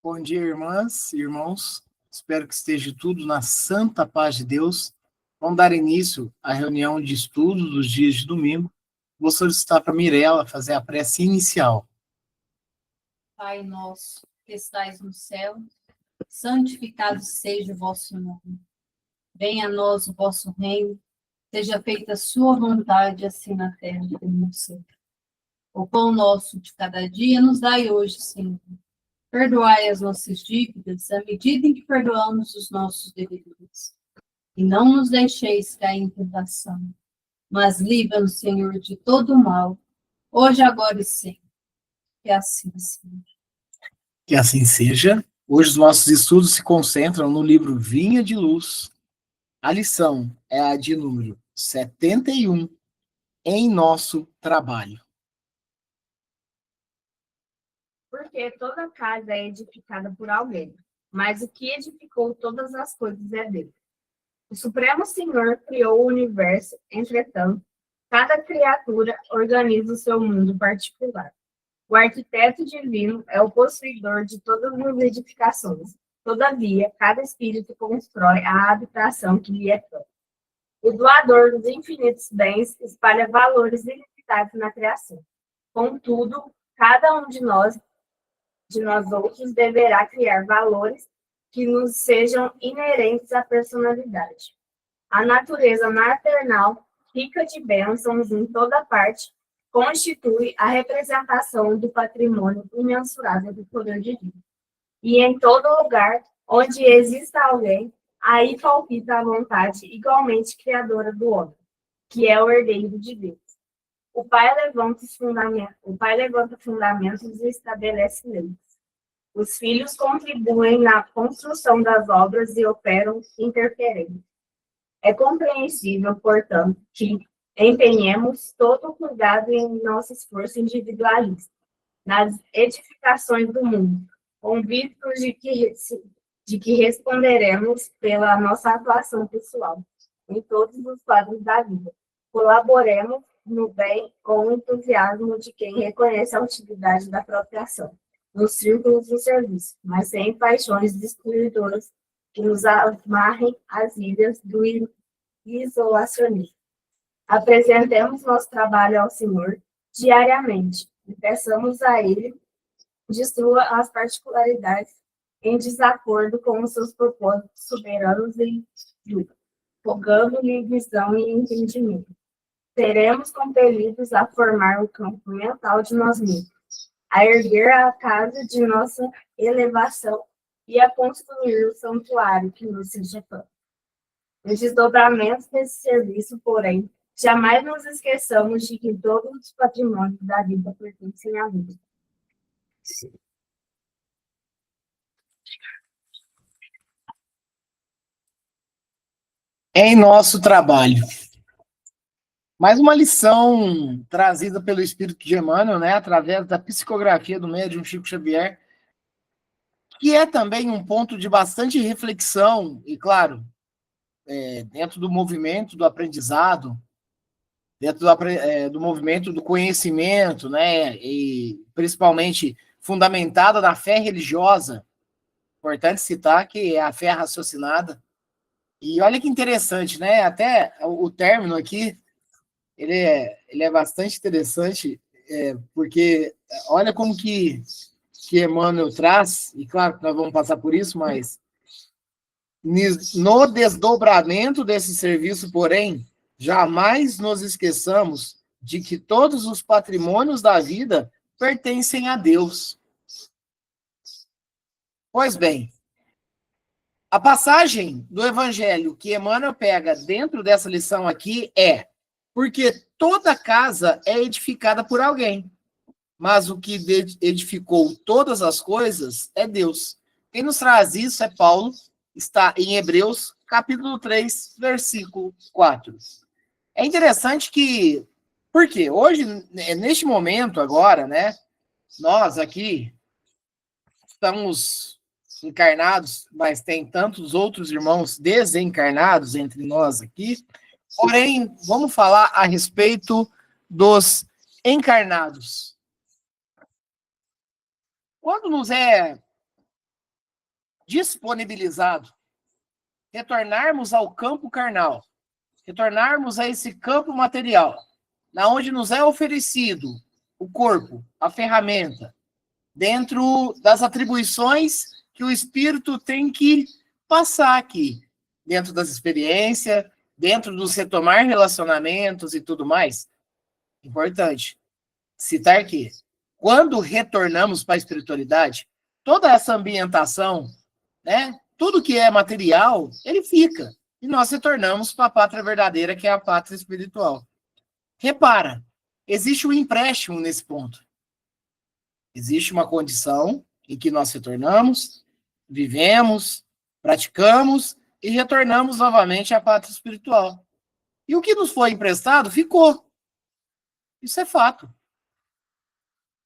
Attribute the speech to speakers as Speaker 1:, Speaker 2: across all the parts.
Speaker 1: Bom dia, irmãs e irmãos. Espero que esteja tudo na santa paz de Deus. Vamos dar início à reunião de estudo dos dias de domingo. Vou solicitar para a Mirella fazer a prece inicial.
Speaker 2: Pai nosso, que estais no céu, santificado seja o vosso nome. Venha a nós o vosso reino, seja feita a sua vontade, assim na terra como no céu. O pão nosso de cada dia nos dai hoje, Senhor. Perdoai as nossas dívidas, à medida em que perdoamos os nossos devedores. E não nos deixeis cair em tentação, mas livra-nos, Senhor, de todo o mal, hoje, agora e sempre. Que assim seja.
Speaker 1: Que assim seja. Hoje os nossos estudos se concentram no livro Vinha de Luz. A lição é a de número 71, em nosso trabalho.
Speaker 3: Porque toda casa é edificada por alguém, mas o que edificou todas as coisas é Deus. O Supremo Senhor criou o universo, entretanto, cada criatura organiza o seu mundo particular. O arquiteto divino é o possuidor de todas as edificações. Todavia, cada espírito constrói a habitação que lhe é própria. O doador dos infinitos bens espalha valores ilimitados na criação. Contudo, cada um de nós outros, deverá criar valores que nos sejam inerentes à personalidade. A natureza maternal, rica de bênçãos em toda parte, constitui a representação do patrimônio imensurável do poder divino. E em todo lugar onde exista alguém, aí palpita a vontade igualmente criadora do homem, que é o herdeiro de Deus. O Pai levanta fundamentos e estabelece leis. Os filhos contribuem na construção das obras e operam interferências. É compreensível, portanto, que empenhemos todo o cuidado em nosso esforço individualista, nas edificações do mundo, convictos de que responderemos pela nossa atuação pessoal, em todos os quadros da vida. Colaboremos no bem com o entusiasmo de quem reconhece a utilidade da própria ação, nos círculos do serviço, mas sem paixões destruidoras que nos amarrem às ilhas do isolacionismo. Apresentemos nosso trabalho ao Senhor diariamente e peçamos a Ele destrua as particularidades em desacordo com os seus propósitos soberanos e justos, rogando-lhe visão e entendimento. Seremos compelidos a formar o campo mental de nós mesmos, a erguer a casa de nossa elevação e a construir o santuário que nos seja próprio. Nos desdobramentos desse serviço, porém, jamais nos esqueçamos de que todos os patrimônios da vida pertencem a Deus.
Speaker 1: Em nosso trabalho. Mais uma lição trazida pelo Espírito de Emmanuel, né, através da psicografia do médium Chico Xavier, que é também um ponto de bastante reflexão, e claro, dentro do movimento do aprendizado, dentro do movimento do conhecimento, né, e principalmente fundamentada na fé religiosa. Importante citar que é a fé raciocinada. E olha que interessante, né, até o término aqui, ele é bastante interessante, porque olha como que Emmanuel traz, e claro que nós vamos passar por isso, mas no desdobramento desse serviço, porém, jamais nos esqueçamos de que todos os patrimônios da vida pertencem a Deus. Pois bem, a passagem do Evangelho que Emmanuel pega dentro dessa lição aqui é: porque toda casa é edificada por alguém, mas o que edificou todas as coisas é Deus. Quem nos traz isso é Paulo, está em Hebreus, capítulo 3, versículo 4. É interessante que, porque hoje, neste momento agora, né, nós aqui estamos encarnados, mas tem tantos outros irmãos desencarnados entre nós aqui. Porém, vamos falar a respeito dos encarnados. Quando nos é disponibilizado, retornarmos ao campo carnal, retornarmos a esse campo material, na onde nos é oferecido o corpo, a ferramenta, dentro das atribuições que o espírito tem que passar aqui, dentro das experiências, dentro dos retomar relacionamentos e tudo mais. Importante citar que, quando retornamos para a espiritualidade, toda essa ambientação, né, tudo que é material, ele fica. E nós retornamos para a pátria verdadeira, que é a pátria espiritual. Repara, existe um empréstimo nesse ponto. Existe uma condição em que nós retornamos, vivemos, praticamos e retornamos novamente à pátria espiritual. E o que nos foi emprestado ficou. Isso é fato.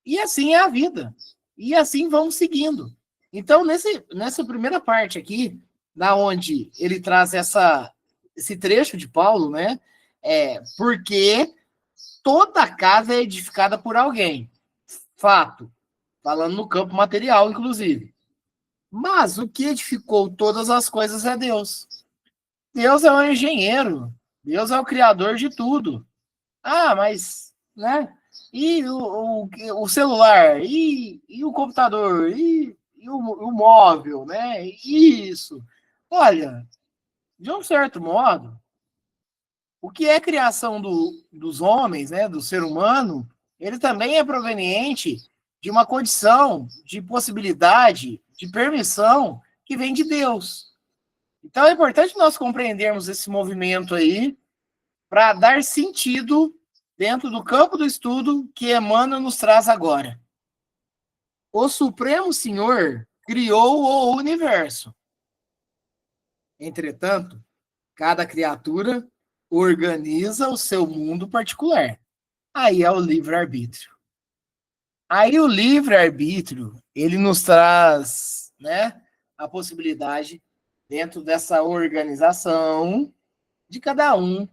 Speaker 1: E assim é a vida. E assim vamos seguindo. Então, nessa primeira parte aqui, na onde ele traz esse trecho de Paulo, né? Porque toda casa é edificada por alguém. Fato. Falando no campo material, inclusive. Mas o que edificou todas as coisas é Deus. Deus é o engenheiro. Deus é o criador de tudo. Ah, mas, né? E o celular? E o computador? E o móvel, né? Isso. Olha, de um certo modo, o que é criação dos homens, né? Do ser humano, ele também é proveniente de uma condição, de possibilidade, de permissão que vem de Deus. Então é importante nós compreendermos esse movimento aí para dar sentido dentro do campo do estudo que Emmanuel nos traz agora. O Supremo Senhor criou o universo. Entretanto, cada criatura organiza o seu mundo particular. Aí é o livre-arbítrio. Aí o livre-arbítrio, ele nos traz, né, a possibilidade, dentro dessa organização de cada um,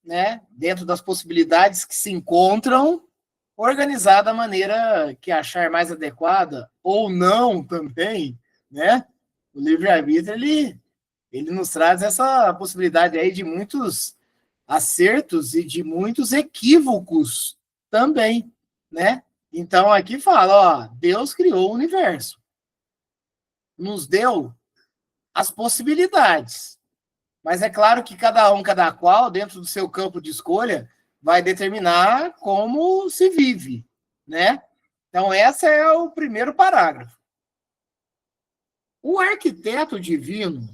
Speaker 1: né, dentro das possibilidades que se encontram, organizar da maneira que achar mais adequada, ou não também, né? O livre-arbítrio, ele nos traz essa possibilidade aí de muitos acertos e de muitos equívocos também, né? Então, aqui fala, ó, Deus criou o universo. Nos deu as possibilidades. Mas é claro que cada qual, dentro do seu campo de escolha, vai determinar como se vive, né? Então, esse é o primeiro parágrafo. O arquiteto divino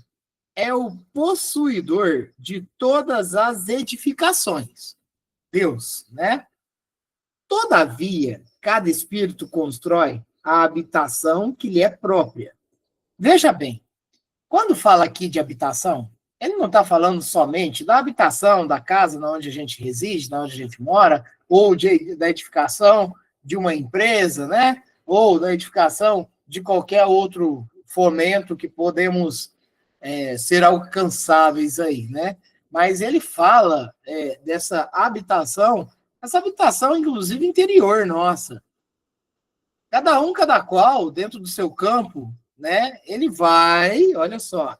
Speaker 1: é o possuidor de todas as edificações. Deus, né? Todavia, cada espírito constrói a habitação que lhe é própria. Veja bem, quando fala aqui de habitação, ele não está falando somente da habitação, da casa onde a gente reside, onde a gente mora, ou da edificação de uma empresa, né? Ou da edificação de qualquer outro fomento que podemos ser alcançáveis aí, né? Mas ele fala dessa habitação, essa habitação, inclusive, interior nossa. Cada qual, dentro do seu campo, né? Ele vai, olha só,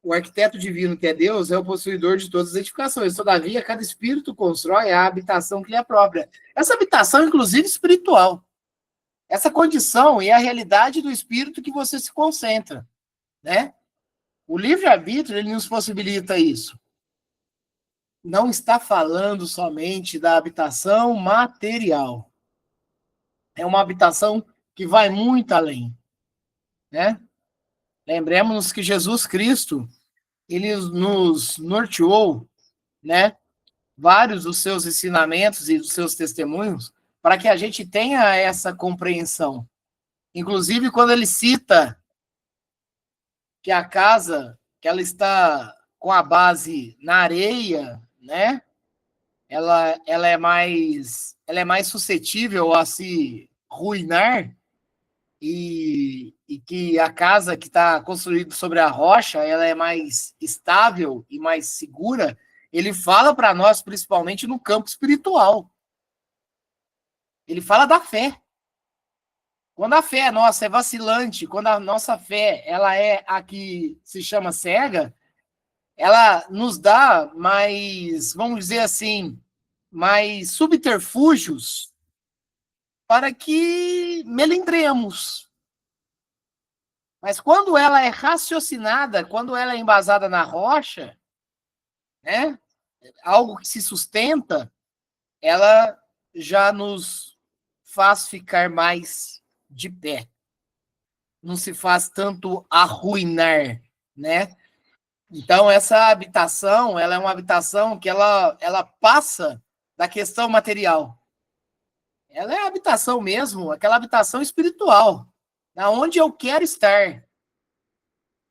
Speaker 1: o arquiteto divino, que é Deus, é o possuidor de todas as edificações. Todavia, cada espírito constrói a habitação que lhe é própria. Essa habitação, inclusive, espiritual. Essa condição e a realidade do espírito que você se concentra, né? O livre-arbítrio, ele nos possibilita isso. Não está falando somente da habitação material. É uma habitação que vai muito além, né? Lembremos-nos que Jesus Cristo, ele nos norteou, né? Vários dos seus ensinamentos e dos seus testemunhos para que a gente tenha essa compreensão. Inclusive, quando ele cita que a casa, que ela está com a base na areia, né? Ela é mais suscetível a se ruinar e que a casa que está construída sobre a rocha, ela é mais estável e mais segura. Ele fala para nós, principalmente no campo espiritual. Ele fala da fé. Quando a fé nossa é vacilante, quando a nossa fé ela é a que se chama cega, ela nos dá mais, vamos dizer assim, mais subterfúgios para que melindremos. Mas quando ela é raciocinada, quando ela é embasada na rocha, né, algo que se sustenta, ela já nos faz ficar mais de pé. Não se faz tanto arruinar, né? Então, essa habitação, ela é uma habitação que ela passa da questão material. Ela é a habitação mesmo, aquela habitação espiritual, na onde eu quero estar,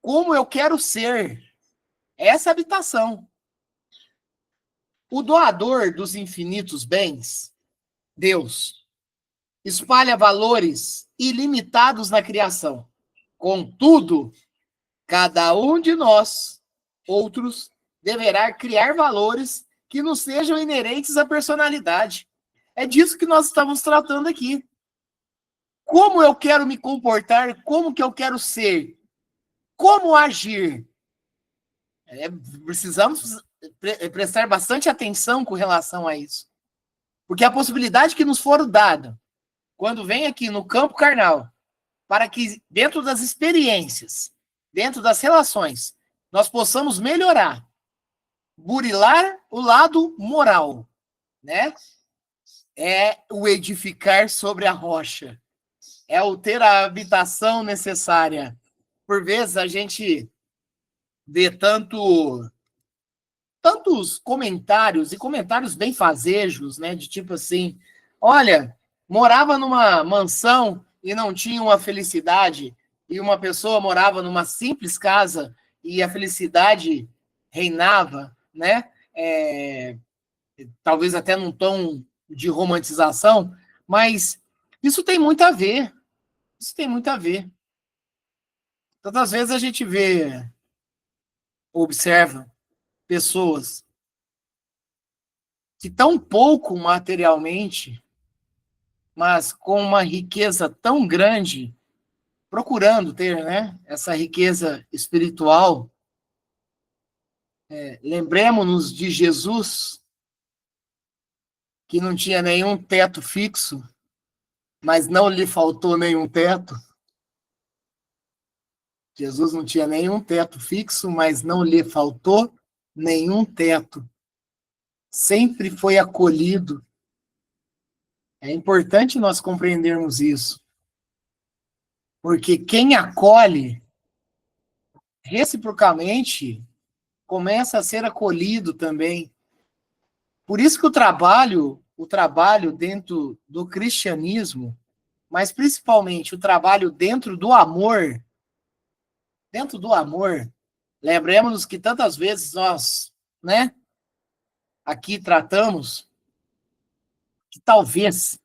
Speaker 1: como eu quero ser. Essa habitação. O doador dos infinitos bens, Deus, espalha valores ilimitados na criação. Contudo, cada um de nós, outros, deverá criar valores que não sejam inerentes à personalidade. É disso que nós estamos tratando aqui. Como eu quero me comportar, como que eu quero ser, como agir. Precisamos prestar bastante atenção com relação a isso. Porque a possibilidade que nos for dada, quando vem aqui no campo carnal, para que dentro das experiências, dentro das relações, nós possamos melhorar, burilar o lado moral, né? É o edificar sobre a rocha, é o ter a habitação necessária. Por vezes a gente vê tantos comentários, e comentários benfazejos, né? De tipo assim, olha, morava numa mansão e não tinha uma felicidade, e uma pessoa morava numa simples casa e a felicidade reinava, né? Talvez até num tom de romantização, mas isso tem muito a ver. Isso tem muito a ver. Tantas vezes a gente vê, observa pessoas que tão pouco materialmente, mas com uma riqueza tão grande, procurando ter, né, essa riqueza espiritual. Lembremos-nos de Jesus, que não tinha nenhum teto fixo, mas não lhe faltou nenhum teto. Jesus não tinha nenhum teto fixo, mas não lhe faltou nenhum teto. Sempre foi acolhido. É importante nós compreendermos isso. Porque quem acolhe, reciprocamente, começa a ser acolhido também. Por isso que o trabalho dentro do cristianismo, mas principalmente o trabalho dentro do amor, lembremos-nos que tantas vezes nós, né, aqui tratamos que talvez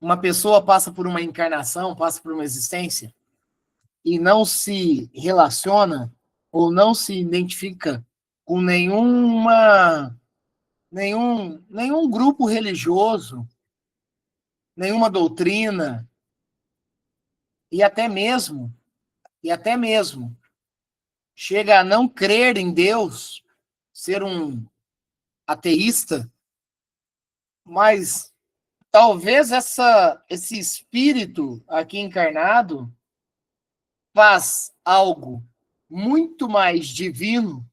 Speaker 1: uma pessoa passa por uma encarnação, passa por uma existência e não se relaciona ou não se identifica com nenhum grupo religioso, nenhuma doutrina, e até mesmo chega a não crer em Deus, ser um ateísta, mas talvez esse espírito aqui encarnado faz algo muito mais divino,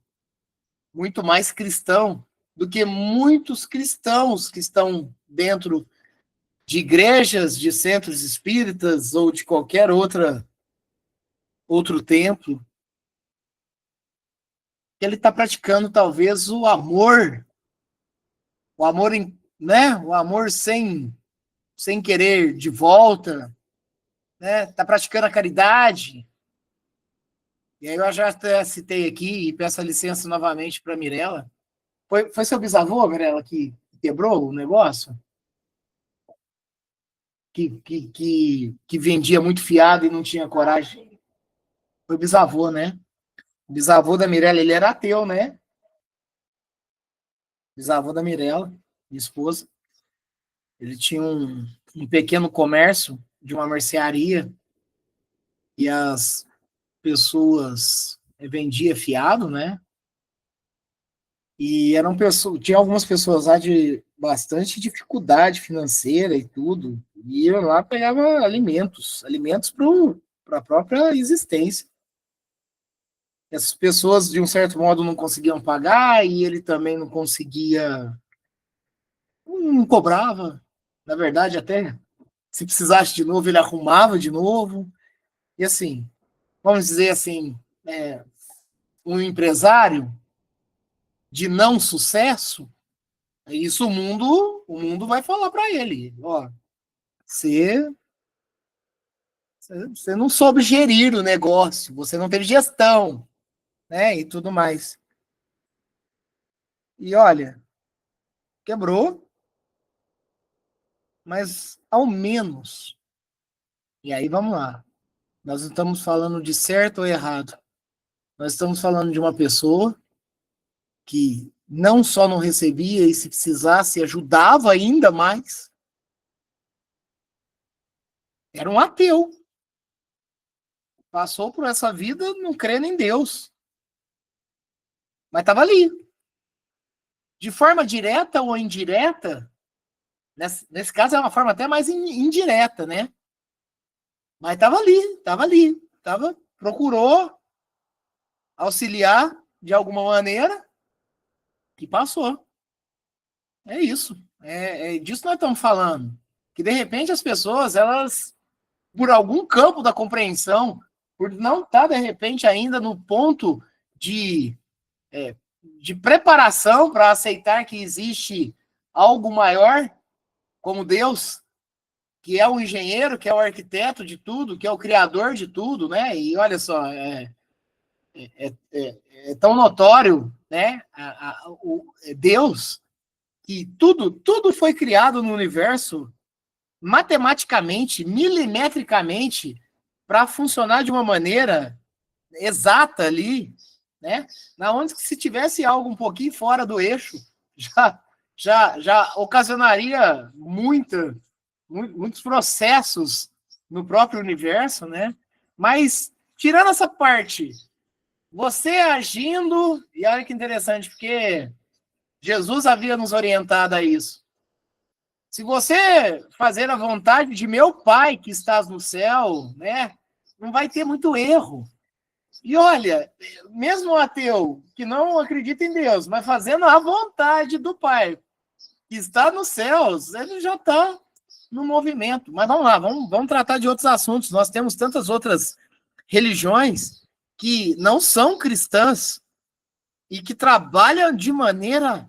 Speaker 1: muito mais cristão, do que muitos cristãos que estão dentro de igrejas, de centros espíritas ou de qualquer outro templo. Ele está praticando talvez o amor, né? O amor sem querer de volta, né? Está praticando a caridade. E aí eu já até citei aqui e peço a licença novamente para a Mirella. Foi seu bisavô, Mirella, que quebrou o negócio? Que vendia muito fiado e não tinha coragem? Foi bisavô, né? O bisavô da Mirella, ele era ateu, né? Bisavô da Mirella, minha esposa. Ele tinha um pequeno comércio de uma mercearia e as pessoas vendiam fiado, né? E eram pessoas, tinha algumas pessoas lá de bastante dificuldade financeira e tudo, e iam lá pegavam alimentos para a própria existência. Essas pessoas, de um certo modo, não conseguiam pagar, e ele também não conseguia, não cobrava. Na verdade, até se precisasse de novo, ele arrumava de novo. E assim, vamos dizer assim, um empresário de não sucesso, isso o mundo vai falar para ele, ó, você não soube gerir o negócio, você não teve gestão, né, e tudo mais. E olha, quebrou, mas ao menos, e aí vamos lá, nós não estamos falando de certo ou errado, nós estamos falando de uma pessoa que não só não recebia e se precisasse ajudava ainda mais, era um ateu. Passou por essa vida não crendo em Deus. Mas estava ali. De forma direta ou indireta, nesse caso é uma forma até mais indireta, né? Mas estava ali. Procurou auxiliar de alguma maneira e passou. É isso. É disso que nós estamos falando. Que de repente as pessoas, elas, por algum campo da compreensão, por não estar de repente ainda no ponto de preparação para aceitar que existe algo maior, como Deus, que é o engenheiro, que é o arquiteto de tudo, que é o criador de tudo, né? E olha só, é tão notório, né? Deus, que tudo foi criado no universo matematicamente, milimetricamente, para funcionar de uma maneira exata ali, né? Na onde que se tivesse algo um pouquinho fora do eixo, já ocasionaria muitos processos no próprio universo, né? Mas tirando essa parte, você agindo, e olha que interessante, porque Jesus havia nos orientado a isso. Se você fazer a vontade de meu Pai que estás no céu, né? Não vai ter muito erro. E olha, mesmo o ateu que não acredita em Deus, mas fazendo a vontade do Pai que está nos céus, ele já está no movimento. Mas vamos lá, vamos tratar de outros assuntos. Nós temos tantas outras religiões que não são cristãs e que trabalham de maneira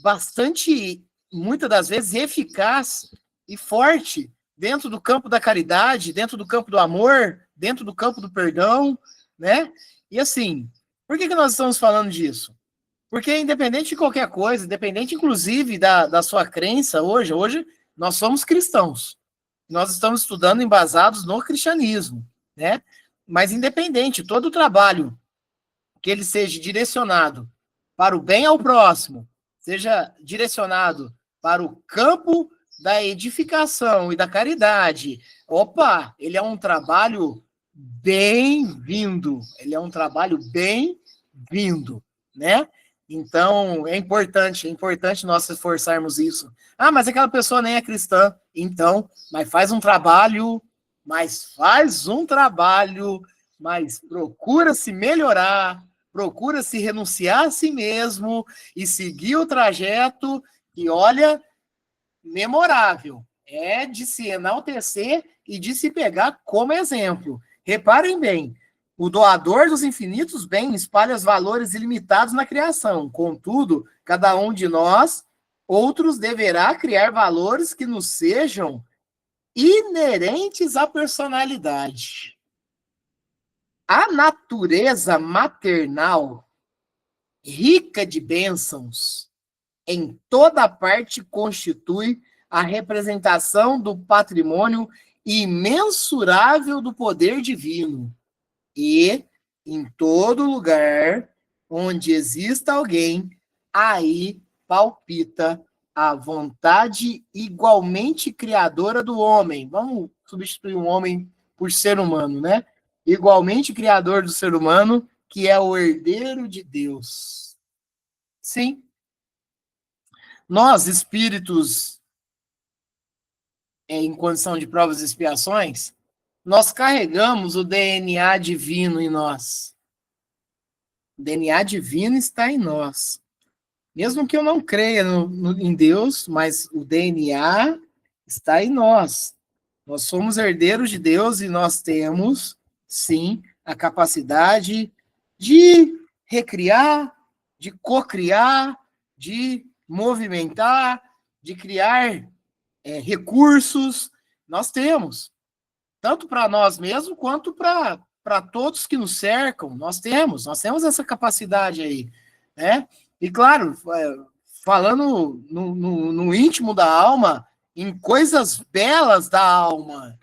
Speaker 1: bastante, muitas das vezes, eficaz e forte dentro do campo da caridade, dentro do campo do amor, dentro do campo do perdão, né? E assim, por que nós estamos falando disso? Porque independente de qualquer coisa, independente inclusive da sua crença hoje nós somos cristãos. Nós estamos estudando embasados no cristianismo, né? Mas independente, todo o trabalho que ele seja direcionado para o bem ao próximo, seja direcionado para o campo da edificação e da caridade, ele é um trabalho bem-vindo. Ele é um trabalho bem-vindo, né? Então, é importante nós esforçarmos isso. Ah, mas aquela pessoa nem é cristã. Então, mas faz um trabalho, mas procura se melhorar, procura se renunciar a si mesmo e seguir o trajeto que, olha, memorável. É de se enaltecer e de se pegar como exemplo. Reparem bem, o doador dos infinitos bens espalha os valores ilimitados na criação. Contudo, cada um de nós, outros deverá criar valores que nos sejam inerentes à personalidade. A natureza maternal, rica de bênçãos, em toda parte constitui a representação do patrimônio imensurável do poder divino. E, em todo lugar onde exista alguém, aí palpita a vontade igualmente criadora do homem. Vamos substituir o homem por ser humano, né? Igualmente criador do ser humano, que é o herdeiro de Deus. Sim. Nós, espíritos em condição de provas e expiações, nós carregamos o DNA divino em nós. O DNA divino está em nós. Mesmo que eu não creia em Deus, mas o DNA está em nós. Nós somos herdeiros de Deus e nós temos, sim, a capacidade de recriar, de cocriar, de movimentar, de criar recursos. Nós temos, tanto para nós mesmos quanto para todos que nos cercam. Nós temos essa capacidade aí, né? E claro, falando no íntimo da alma, em coisas belas da alma,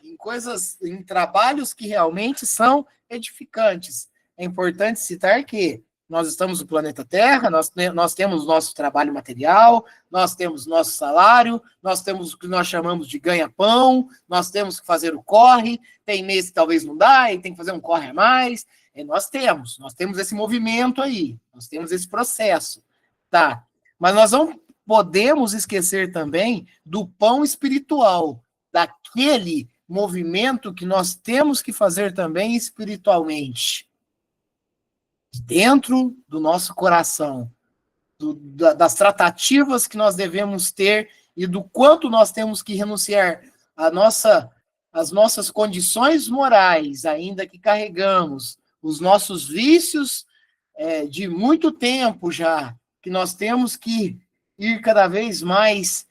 Speaker 1: em trabalhos que realmente são edificantes. É importante citar que nós estamos no planeta Terra, nós temos nosso trabalho material, nós temos nosso salário, nós temos o que nós chamamos de ganha-pão, nós temos que fazer o corre, tem mês que talvez não dá, e tem que fazer um corre a mais. Nós temos esse movimento aí, nós temos esse processo, tá? Mas nós não podemos esquecer também do pão espiritual, daquele movimento que nós temos que fazer também espiritualmente, dentro do nosso coração, das tratativas que nós devemos ter e do quanto nós temos que renunciar às nossas condições morais, ainda que carregamos, os nossos vícios de muito tempo já, que nós temos que ir cada vez mais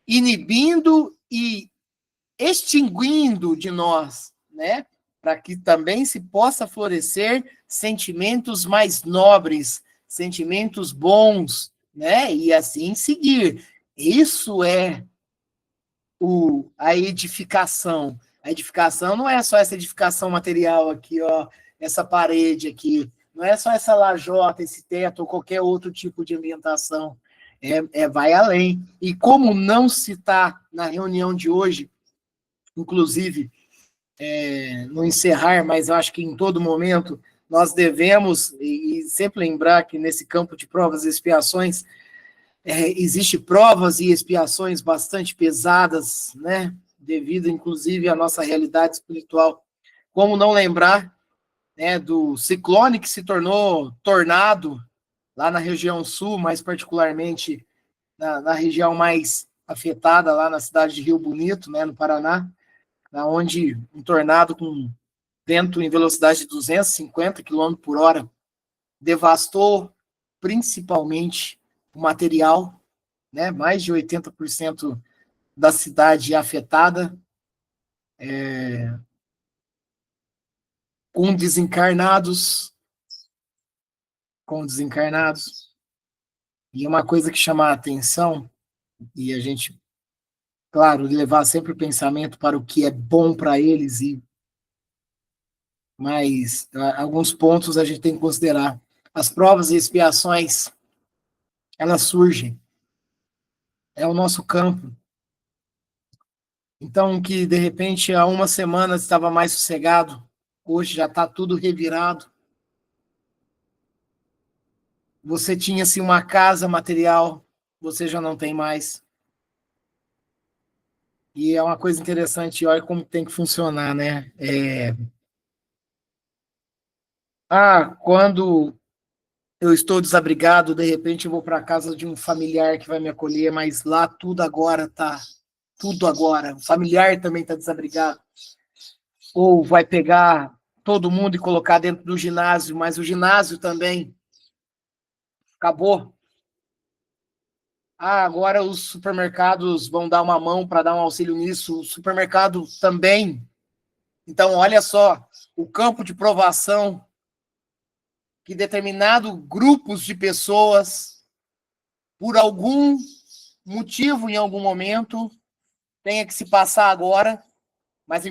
Speaker 1: inibindo e extinguindo de nós, né? Para que também se possa florescer sentimentos mais nobres, sentimentos bons, né? E assim seguir. Isso é a edificação. A edificação não é só essa edificação material aqui, ó, essa parede aqui, não é só essa lajota, esse teto ou qualquer outro tipo de ambientação. Vai além. E como não citar na reunião de hoje, inclusive, no encerrar, mas eu acho que em todo momento nós devemos, e sempre lembrar que nesse campo de provas e expiações, existe provas e expiações bastante pesadas, né? Devido, inclusive, à nossa realidade espiritual. Como não lembrar, né, do ciclone que se tornou tornado lá na região sul, mais particularmente na região mais afetada, lá na cidade de Rio Bonito, né, no Paraná, onde um tornado com vento em velocidade de 250 km por hora devastou principalmente o material, né, mais de 80% da cidade afetada, com desencarnados, e uma coisa que chama a atenção, e a gente, claro, levar sempre o pensamento para o que é bom para eles, mas alguns pontos a gente tem que considerar. As provas e expiações, elas surgem. É o nosso campo. Então, que de repente há uma semana estava mais sossegado, hoje já está tudo revirado. Você tinha assim uma casa material, você já não tem mais. E é uma coisa interessante, olha como tem que funcionar, né? Quando eu estou desabrigado, de repente eu vou para a casa de um familiar que vai me acolher, mas lá tudo agora. O familiar também está desabrigado. Ou vai pegar todo mundo e colocar dentro do ginásio, mas o ginásio também acabou. Agora os supermercados vão dar uma mão para dar um auxílio nisso, o supermercado também. Então, olha só, o campo de provação que determinado grupos de pessoas, por algum motivo, em algum momento, tenha que se passar agora, mas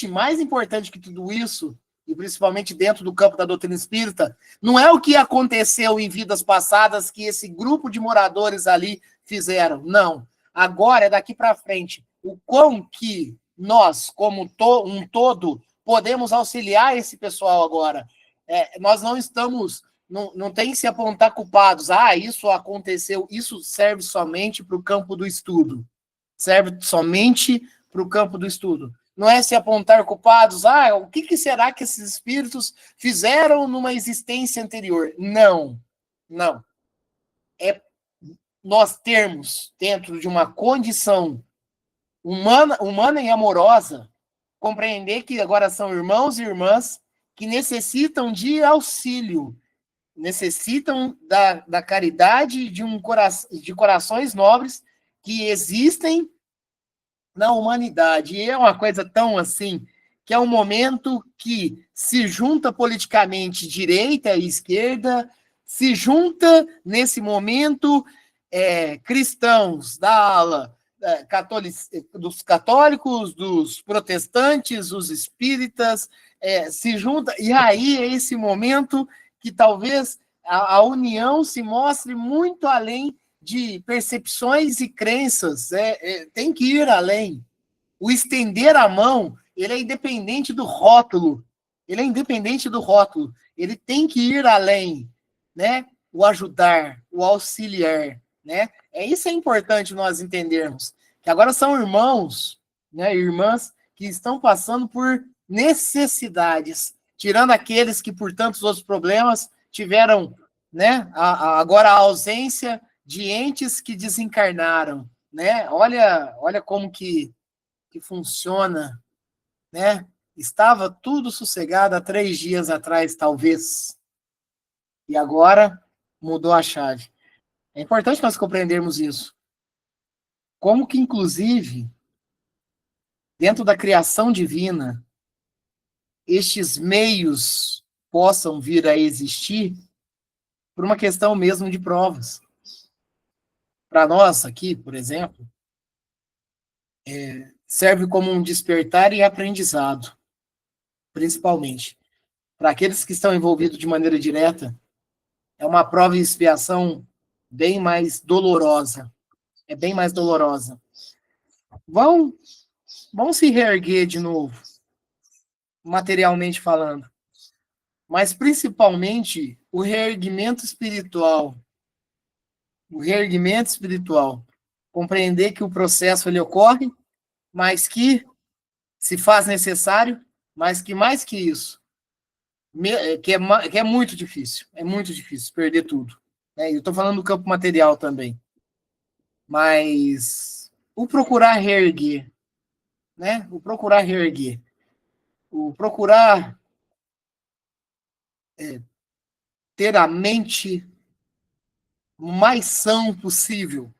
Speaker 1: mais importante que tudo isso, e principalmente dentro do campo da doutrina espírita, não é o que aconteceu em vidas passadas que esse grupo de moradores ali fizeram. Não. Agora é daqui para frente. O quão que nós, como um todo, podemos auxiliar esse pessoal agora. Nós não estamos... Não tem que se apontar culpados. Isso aconteceu. Isso serve somente para o campo do estudo. Serve somente para o campo do estudo. Não é se apontar culpados. O que será que esses espíritos fizeram numa existência anterior? Não. Não. É nós termos, dentro de uma condição humana e amorosa, compreender que agora são irmãos e irmãs que necessitam de auxílio, necessitam da caridade de corações nobres que existem na humanidade. E é uma coisa tão assim, que é um momento que se junta politicamente direita e esquerda, se junta nesse momento cristãos da ala dos católicos, dos protestantes, os espíritas, se junta, e aí é esse momento que talvez a união se mostre muito além de percepções e crenças, tem que ir além. O estender a mão, ele é independente do rótulo, ele tem que ir além, né? O ajudar, o auxiliar, né? Isso é importante nós entendermos, que agora são irmãos, né, irmãs que estão passando por necessidades, tirando aqueles que por tantos outros problemas tiveram, né, agora a ausência de entes que desencarnaram, né? Olha como que funciona, né? Estava tudo sossegado há 3 dias atrás, talvez, e agora mudou a chave. É importante nós compreendermos isso. Como que, inclusive, dentro da criação divina, estes meios possam vir a existir por uma questão mesmo de provas. Para nós aqui, por exemplo, serve como um despertar e aprendizado, principalmente. Para aqueles que estão envolvidos de maneira direta, é uma prova e expiação bem mais dolorosa. É bem mais dolorosa. Vão se reerguer de novo, materialmente falando. Mas, principalmente, o reerguimento espiritual. Compreender que o processo ele ocorre, mas que se faz necessário, mas que mais que isso, que é muito difícil. É muito difícil perder tudo. Eu estou falando do campo material também. Mas o procurar reerguer, né? O procurar ter a mente mais sã possível,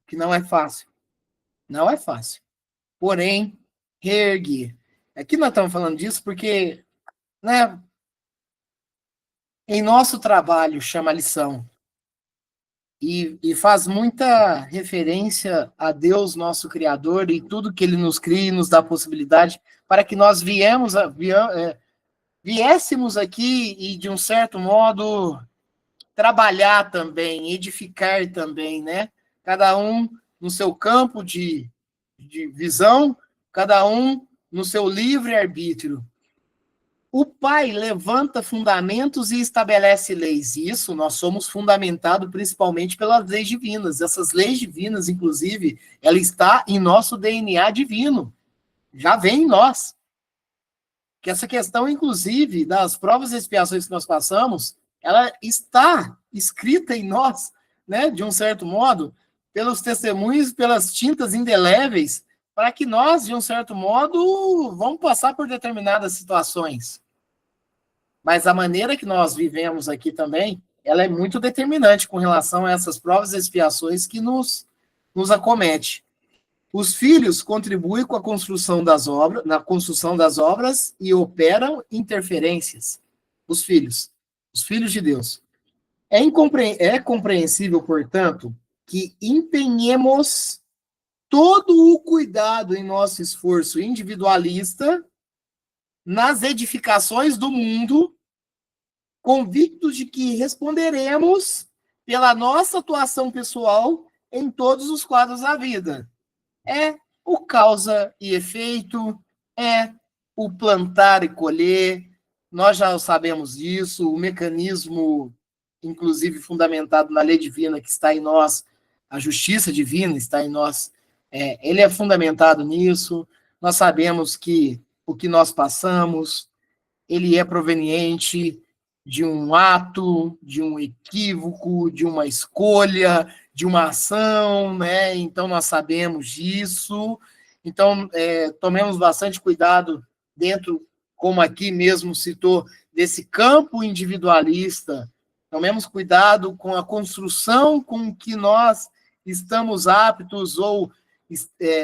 Speaker 1: que não é fácil. Não é fácil. Porém, reerguer. Aqui nós estamos falando disso porque, né, em nosso trabalho chama lição. E faz muita referência a Deus, nosso Criador, e tudo que Ele nos cria e nos dá possibilidade para que nós viéssemos aqui e, de um certo modo, trabalhar também, edificar também, né? Cada um no seu campo de visão, cada um no seu livre-arbítrio. O Pai levanta fundamentos e estabelece leis. Isso nós somos fundamentados principalmente pelas leis divinas. Essas leis divinas, inclusive, ela está em nosso DNA divino. Já vem em nós. Que essa questão, inclusive, das provas e expiações que nós passamos, ela está escrita em nós, né, de um certo modo, pelos testemunhos, pelas tintas indeléveis, para que nós, de um certo modo, vamos passar por determinadas situações. Mas a maneira que nós vivemos aqui também, ela é muito determinante com relação a essas provas e expiações que nos acomete. Os filhos contribuem com a construção das obras, na construção das obras e operam interferências. Os filhos de Deus. É compreensível, portanto, que empenhemos todo o cuidado em nosso esforço individualista nas edificações do mundo, convictos de que responderemos pela nossa atuação pessoal em todos os quadros da vida. É o causa e efeito, é o plantar e colher, nós já sabemos disso, o mecanismo, inclusive fundamentado na lei divina que está em nós, a justiça divina está em nós, ele é fundamentado nisso, nós sabemos que o que nós passamos, ele é proveniente de um ato, de um equívoco, de uma escolha, de uma ação, né? Então nós sabemos disso. Então tomemos bastante cuidado dentro, como aqui mesmo citou, desse campo individualista. Tomemos cuidado com a construção com que nós estamos aptos ou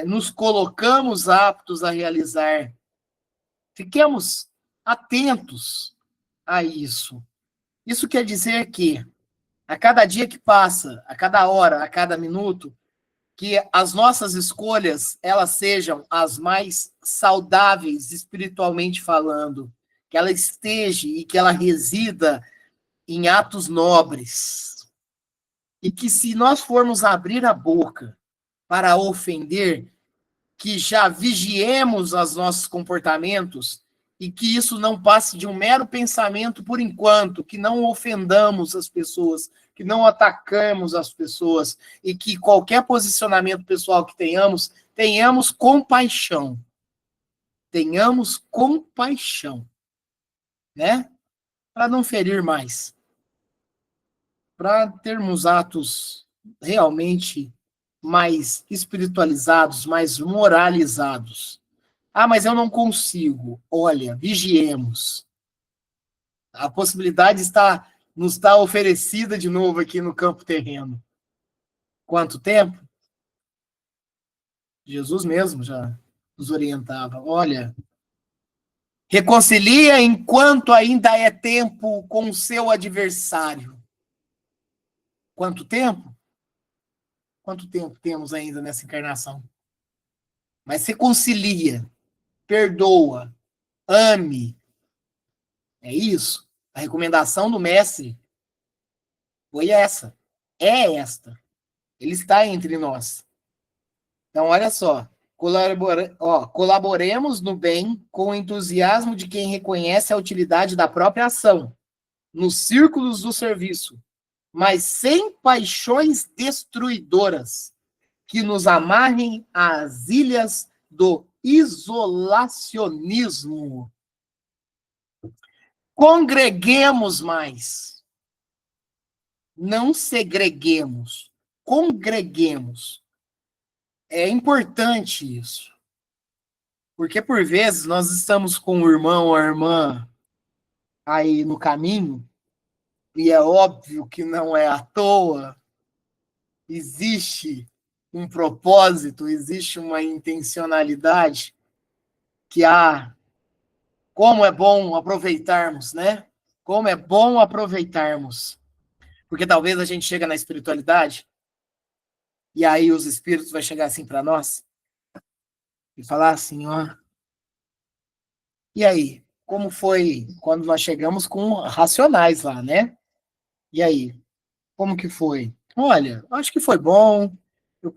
Speaker 1: nos colocamos aptos a realizar. Fiquemos atentos a isso. Isso quer dizer que, a cada dia que passa, a cada hora, a cada minuto, que as nossas escolhas, elas sejam as mais saudáveis, espiritualmente falando, que ela esteja e que ela resida em atos nobres. E que se nós formos abrir a boca para ofender, que já vigiemos os nossos comportamentos e que isso não passe de um mero pensamento por enquanto, que não ofendamos as pessoas, que não atacamos as pessoas e que qualquer posicionamento pessoal que tenhamos, tenhamos compaixão. Tenhamos compaixão, né? Para não ferir mais. Para termos atos realmente mais espiritualizados, mais moralizados. Ah, mas eu não consigo. Olha, vigiemos. A possibilidade nos está oferecida de novo aqui no campo terreno. Quanto tempo? Jesus mesmo já nos orientava. Olha, reconcilia enquanto ainda é tempo com o seu adversário. Quanto tempo? Quanto tempo temos ainda nessa encarnação? Mas reconcilia, perdoa, ame. É isso. A recomendação do mestre foi essa. É esta. Ele está entre nós. Então, olha só. Colaboremos no bem com o entusiasmo de quem reconhece a utilidade da própria ação, nos círculos do serviço, mas sem paixões destruidoras que nos amarrem às ilhas do isolacionismo. Congreguemos mais. Não segreguemos. Congreguemos. É importante isso. Porque, por vezes, nós estamos com o irmão ou a irmã aí no caminho, e é óbvio que não é à toa, existe um propósito, existe uma intencionalidade que como é bom aproveitarmos, né? Como é bom aproveitarmos. Porque talvez a gente chega na espiritualidade e aí os espíritos vão chegar assim para nós e falar assim, ó. E aí, como foi quando nós chegamos com racionais lá, né? E aí, como que foi? Olha, acho que foi bom, eu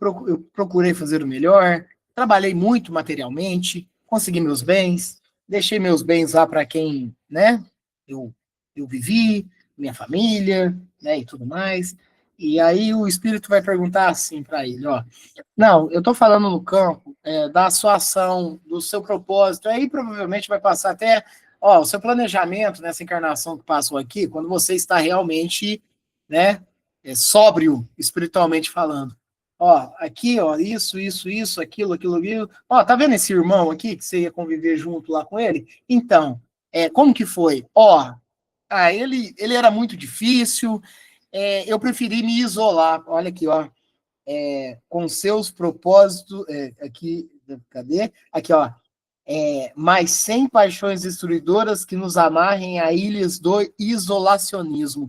Speaker 1: procurei fazer o melhor, trabalhei muito materialmente, consegui meus bens, deixei meus bens lá para quem, né, eu vivi, minha família, né, e tudo mais. E aí o espírito vai perguntar assim para ele, ó, não, eu estou falando no campo da sua ação, do seu propósito, aí provavelmente vai passar até, ó, o seu planejamento nessa encarnação que passou aqui, quando você está realmente, né, sóbrio, espiritualmente falando. Ó, aqui, ó, isso, aquilo. Ó, tá vendo esse irmão aqui que você ia conviver junto lá com ele? Então, como que foi? Ó, ele era muito difícil, eu preferi me isolar. Olha aqui, ó, com seus propósitos, aqui, cadê? Aqui, ó, mas sem paixões destruidoras que nos amarrem a ilhas do isolacionismo.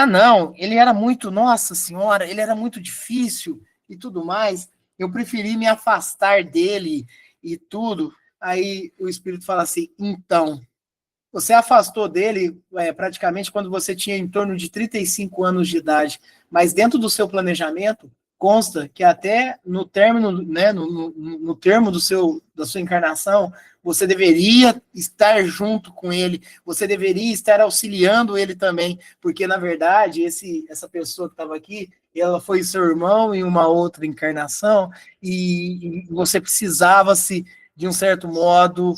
Speaker 1: Não, ele era muito, nossa senhora, ele era muito difícil e tudo mais, eu preferi me afastar dele e tudo. Aí o espírito fala assim, então, Você afastou dele praticamente quando você tinha em torno de 35 anos de idade, mas dentro do seu planejamento, consta que até no término, né, no termo da sua encarnação, você deveria estar junto com ele, você deveria estar auxiliando ele também, porque, na verdade, essa pessoa que estava aqui, ela foi seu irmão em uma outra encarnação, e você precisava-se, de um certo modo,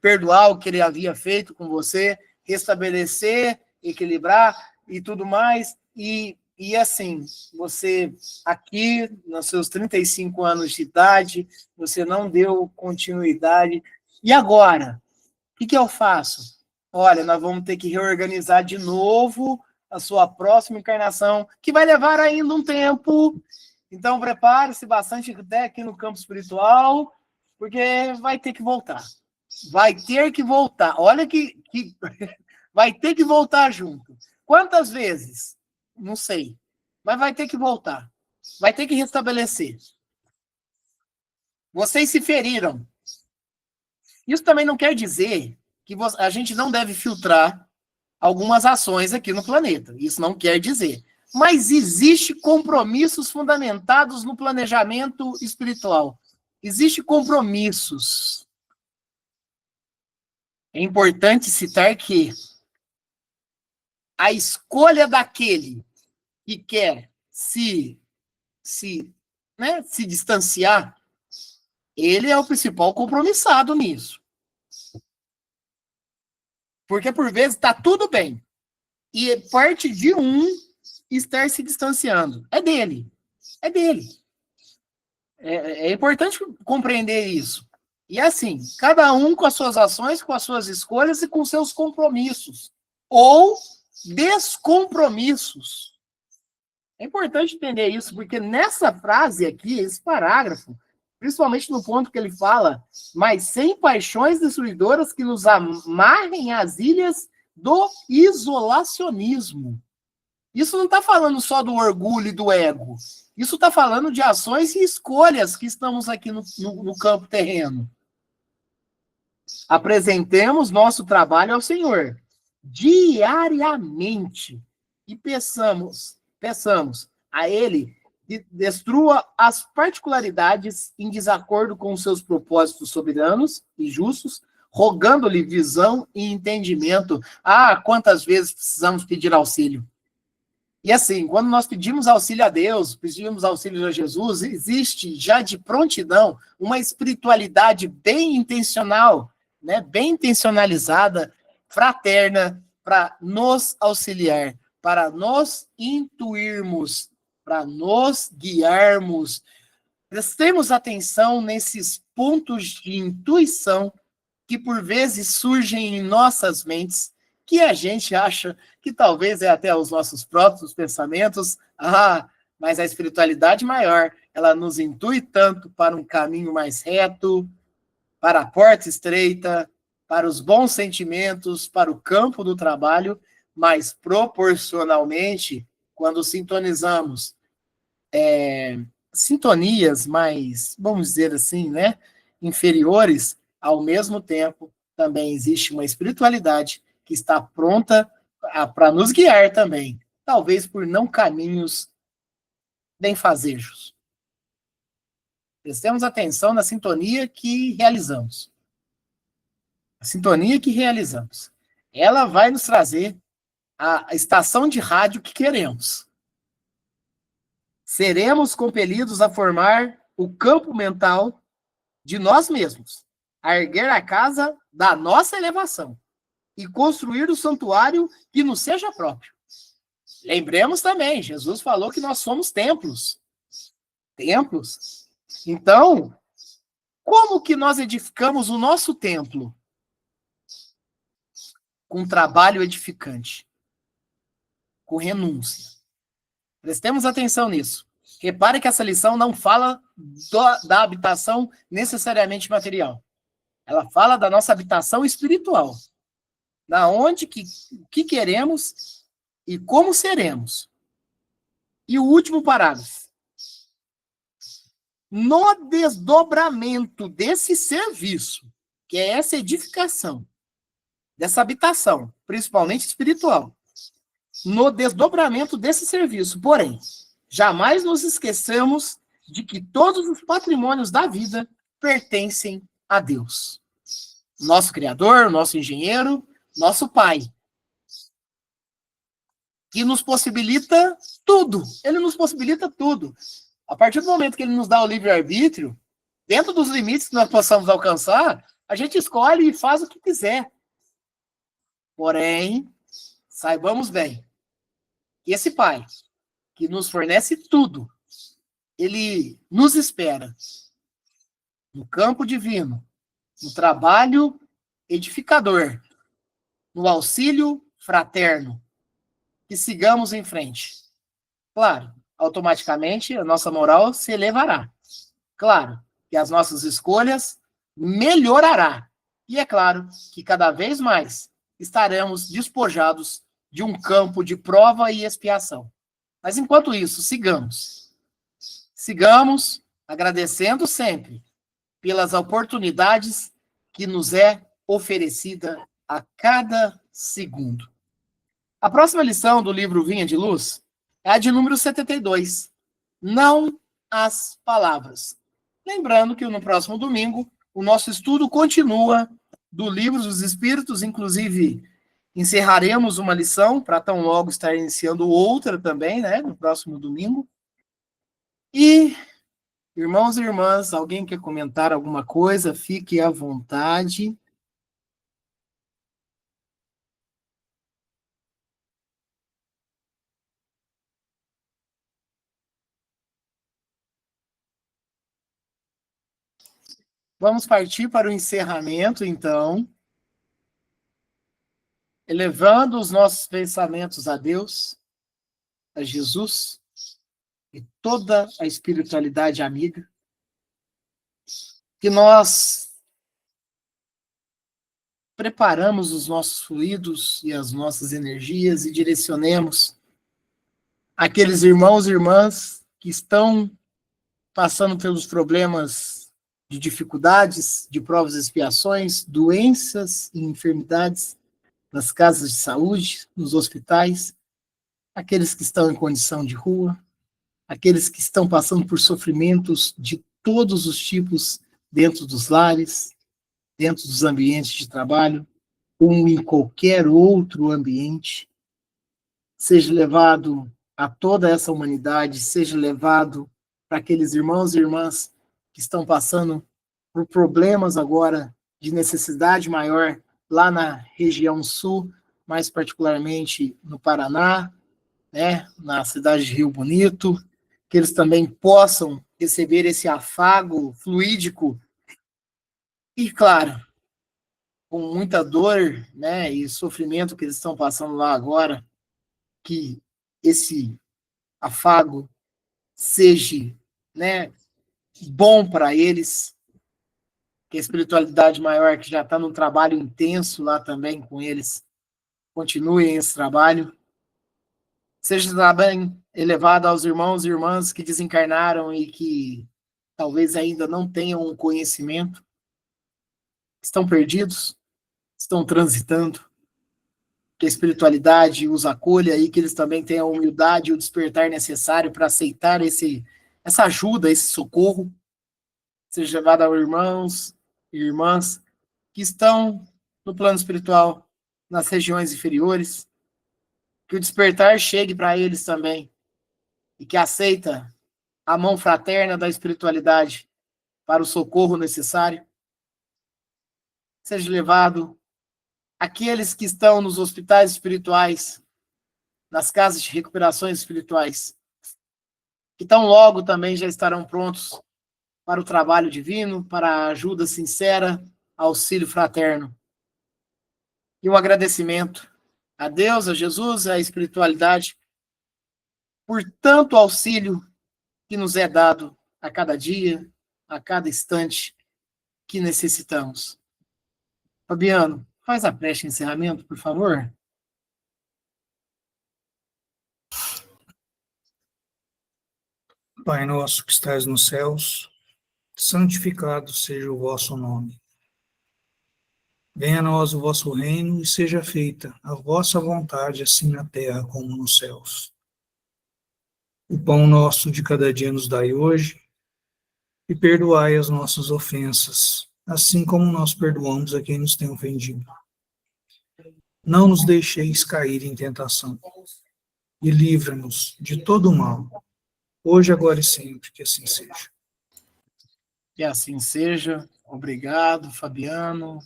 Speaker 1: perdoar o que ele havia feito com você, restabelecer, equilibrar e tudo mais, e assim, você aqui, nos seus 35 anos de idade, você não deu continuidade. E agora? O que eu faço? Olha, nós vamos ter que reorganizar de novo a sua próxima encarnação, que vai levar ainda um tempo. Então, prepare-se bastante até aqui no campo espiritual, porque vai ter que voltar. Vai ter que voltar. Olha que vai ter que voltar junto. Quantas vezes? Não sei. Mas vai ter que voltar. Vai ter que restabelecer. Vocês se feriram. Isso também não quer dizer que a gente não deve filtrar algumas ações aqui no planeta. Isso não quer dizer. Mas existe compromissos fundamentados no planejamento espiritual. Existem compromissos. É importante citar que a escolha daquele que quer se distanciar, ele é o principal compromissado nisso. Porque, por vezes, está tudo bem. E parte de um estar se distanciando. É dele. É dele. É importante compreender isso. E assim, cada um com as suas ações, com as suas escolhas e com seus compromissos. Ou descompromissos. É importante entender isso, porque nessa frase aqui, esse parágrafo, principalmente no ponto que ele fala, mas sem paixões destruidoras que nos amarrem às ilhas do isolacionismo. Isso não está falando só do orgulho e do ego. Isso está falando de ações e escolhas que estamos aqui no campo terreno. Apresentemos nosso trabalho ao Senhor diariamente e peçamos a Ele que destrua as particularidades em desacordo com os seus propósitos soberanos e justos, rogando-lhe visão e entendimento. Ah, quantas vezes precisamos pedir auxílio. E assim, quando nós pedimos auxílio a Deus, pedimos auxílio a Jesus, existe já de prontidão uma espiritualidade bem intencional, né, bem intencionalizada, fraterna, para nos auxiliar, para nos intuirmos, para nos guiarmos. Prestemos atenção nesses pontos de intuição que por vezes surgem em nossas mentes, que a gente acha que talvez é até os nossos próprios pensamentos, mas a espiritualidade maior, ela nos intui tanto para um caminho mais reto, para a porta estreita, para os bons sentimentos, para o campo do trabalho, mas proporcionalmente, quando sintonizamos sintonias mais, vamos dizer assim, né, inferiores, ao mesmo tempo, também existe uma espiritualidade que está pronta para nos guiar também, talvez por não caminhos benfazejos. Prestemos atenção na sintonia que realizamos. A sintonia que realizamos. Ela vai nos trazer a estação de rádio que queremos. Seremos compelidos a formar o campo mental de nós mesmos, a erguer a casa da nossa elevação e construir o santuário que nos seja próprio. Lembremos também, Jesus falou que nós somos templos. Templos. Então, como que nós edificamos o nosso templo? Com trabalho edificante. Com renúncia. Prestemos atenção nisso. Repare que essa lição não fala da habitação necessariamente material. Ela fala da nossa habitação espiritual. Da onde, o que queremos e como seremos. E o último parágrafo. No desdobramento desse serviço, que é essa edificação, dessa habitação, principalmente espiritual, no desdobramento desse serviço. Porém, jamais nos esqueçamos de que todos os patrimônios da vida pertencem a Deus. Nosso Criador, nosso engenheiro, nosso Pai, que nos possibilita tudo. Ele nos possibilita tudo. A partir do momento que ele nos dá o livre-arbítrio, dentro dos limites que nós possamos alcançar, a gente escolhe e faz o que quiser. Porém, saibamos bem que esse Pai, que nos fornece tudo, ele nos espera no campo divino, no trabalho edificador, no auxílio fraterno, que sigamos em frente. Claro, automaticamente a nossa moral se elevará. Claro, que as nossas escolhas melhorará. E é claro que cada vez mais estaremos despojados de um campo de prova e expiação. Mas enquanto isso, sigamos. Sigamos agradecendo sempre pelas oportunidades que nos é oferecida a cada segundo. A próxima lição do livro Vinha de Luz é a de número 72. Não as palavras. Lembrando que no próximo domingo o nosso estudo continua do Livro dos Espíritos, inclusive encerraremos uma lição para tão logo estar iniciando outra também, né, no próximo domingo. E, irmãos e irmãs, alguém quer comentar alguma coisa? Fique à vontade. Vamos partir para o encerramento, então, elevando os nossos pensamentos a Deus, a Jesus e toda a espiritualidade amiga, que nós preparamos os nossos fluidos e as nossas energias e direcionemos aqueles irmãos e irmãs que estão passando pelos problemas de dificuldades, de provas e expiações, doenças e enfermidades, nas casas de saúde, nos hospitais, aqueles que estão em condição de rua, aqueles que estão passando por sofrimentos de todos os tipos dentro dos lares, dentro dos ambientes de trabalho, ou em qualquer outro ambiente, seja levado a toda essa humanidade, seja levado para aqueles irmãos e irmãs que estão passando por problemas agora de necessidade maior lá na região sul, mais particularmente no Paraná, né, na cidade de Rio Bonito, que eles também possam receber esse afago fluídico e, claro, com muita dor, né, e sofrimento que eles estão passando lá agora, que esse afago seja, né, bom para eles, que a espiritualidade maior, que já está num trabalho intenso lá também com eles, continue esse trabalho. Seja também elevado aos irmãos e irmãs que desencarnaram e que talvez ainda não tenham um conhecimento, estão perdidos, estão transitando, que a espiritualidade os acolha e que eles também tenham a humildade e o despertar necessário para aceitar essa ajuda, esse socorro, seja levado aos irmãos e irmãs que estão no plano espiritual, nas regiões inferiores, que o despertar chegue para eles também e que aceita a mão fraterna da espiritualidade para o socorro necessário. Seja levado aqueles que estão nos hospitais espirituais, nas casas de recuperações espirituais, que tão logo também já estarão prontos para o trabalho divino, para a ajuda sincera, auxílio fraterno. E um agradecimento a Deus, a Jesus, à espiritualidade, por tanto auxílio que nos é dado a cada dia, a cada instante que necessitamos. Fabiano, faz a prece de encerramento, por favor.
Speaker 4: Pai nosso que estais nos céus, santificado seja o vosso nome. Venha a nós o vosso reino e seja feita a vossa vontade, assim na terra como nos céus. O pão nosso de cada dia nos dai hoje, e perdoai as nossas ofensas, assim como nós perdoamos a quem nos tem ofendido. Não nos deixeis cair em tentação, e livra-nos de todo o mal, hoje, agora e sempre, que assim seja.
Speaker 1: Que assim seja. Obrigado, Fabiano.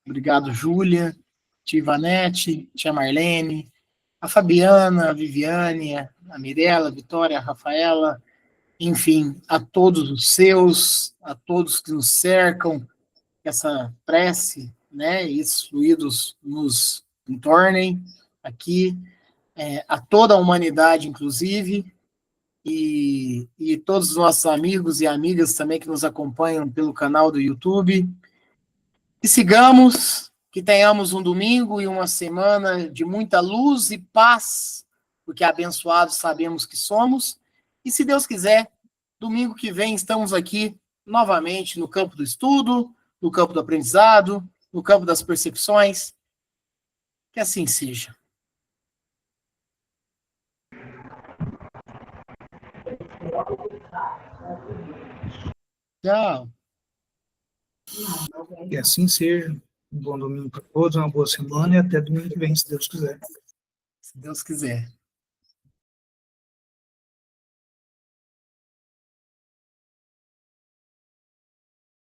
Speaker 1: Obrigado, Júlia, tia Ivanete, tia Marlene, a Fabiana, a Viviane, a Mirella, a Vitória, a Rafaela, enfim, a todos os seus, a todos que nos cercam, que essa prece, né, e esses fluidos nos entornem aqui, a toda a humanidade, inclusive, e todos os nossos amigos e amigas também que nos acompanham pelo canal do YouTube. Que sigamos, que tenhamos um domingo e uma semana de muita luz e paz, porque abençoados sabemos que somos. E se Deus quiser, domingo que vem estamos aqui novamente no campo do estudo, no campo do aprendizado, no campo das percepções. Que assim seja. Tchau.
Speaker 4: Que assim seja. Um bom domingo para todos, uma boa semana e até domingo que vem, se Deus quiser.
Speaker 1: Se Deus quiser.